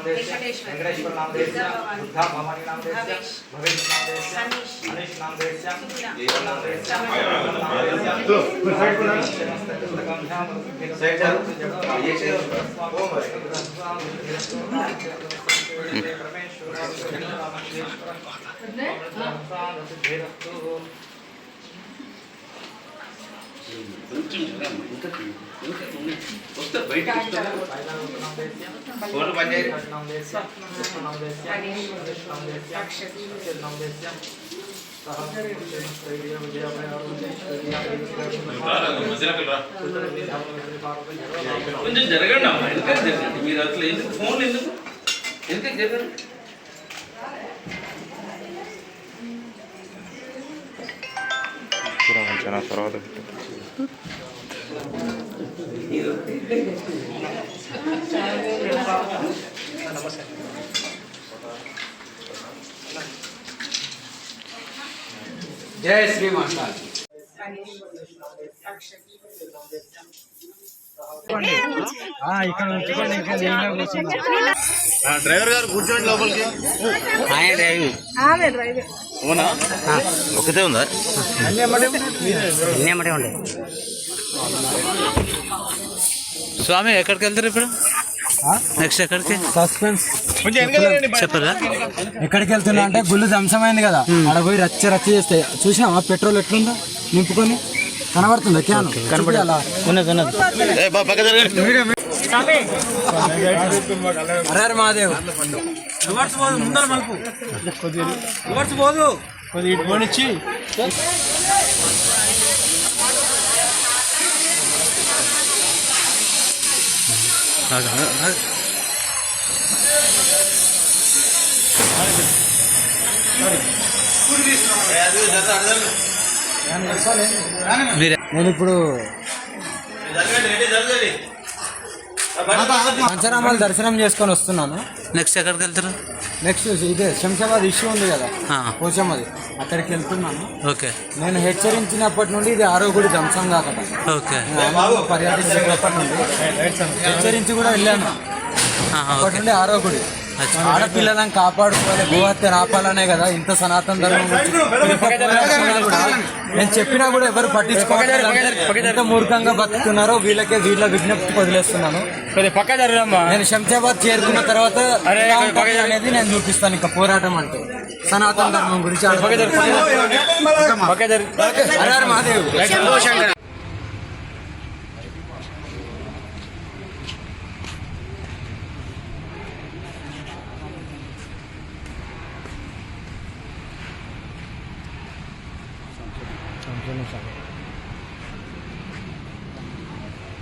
वेंकटेश्वर नाम देश बुद्धा भवानी नाम देश भवेश नाम देश अनिश नाम देश नाम देश तो साइड पर साइड ये से కొంచెం జరగండి అమ్మా ఎందుకు జరగండి మీరు అట్లా ఎందుకు ఫోన్ ఎందుకు జరగండి తర్వాత जय श्री माता డ్రైవర్ గారు కూర్చోండి లోపలికి అవునా ఒకటే ఉందా అన్నీ ఉండే స్వామి ఎక్కడికి వెళ్తారు ఇప్పుడు నెక్స్ట్ ఎక్కడికి సస్పెన్స్ చెప్పరా ఎక్కడికి వెళ్తున్నా అంటే గుళ్ళు ధ్వంసమైంది కదా అక్కడ పోయి రచ్చ చేస్తే చూసినావా పెట్రోల్ ఎట్లుందో నింపుకొని కనబడుతుందా క్యాన్ కనబడి అలా అరే మహాదేవ్ ముందర మలుపు పోదు కొద్దిగా నేను ఇప్పుడు పంచరామాలు దర్శనం చేసుకొని వస్తున్నాను. నెక్స్ట్ ఎక్కడికి వెళ్తారు? నెక్స్ట్ ఇదే శంషాబాద్ ఇష్యూ ఉంది కదా పోచమ్మది, అక్కడికి వెళ్తున్నాను. ఓకే. నేను హెచ్చరించినప్పటి నుండి ఇది ఆరో గుడి ధ్వంసం కాకట. ఓకే. పర్యటించినప్పటి నుండి హెచ్చరించి కూడా వెళ్ళాను. అప్పటి నుండి ఆరో గుడి ఆడపిల్లలను కాపాడుకోవాలి, గోహత్య ఆపాలనే కదా ఇంత సనాతన ధర్మం కూడా నేను చెప్పినా కూడా ఎవరు పట్టించుకోవాలి. ఎంత మూర్ఖంగా బతుకుతున్నారో వీళ్ళ విజ్ఞప్తి వదిలేస్తున్నాను. నేను శంషాబాద్ చేరుకున్న తర్వాత అనేది నేను చూపిస్తాను. ఇంకా పోరాటం అంటే సనాతన ధర్మం గురించి. మహాదేవ్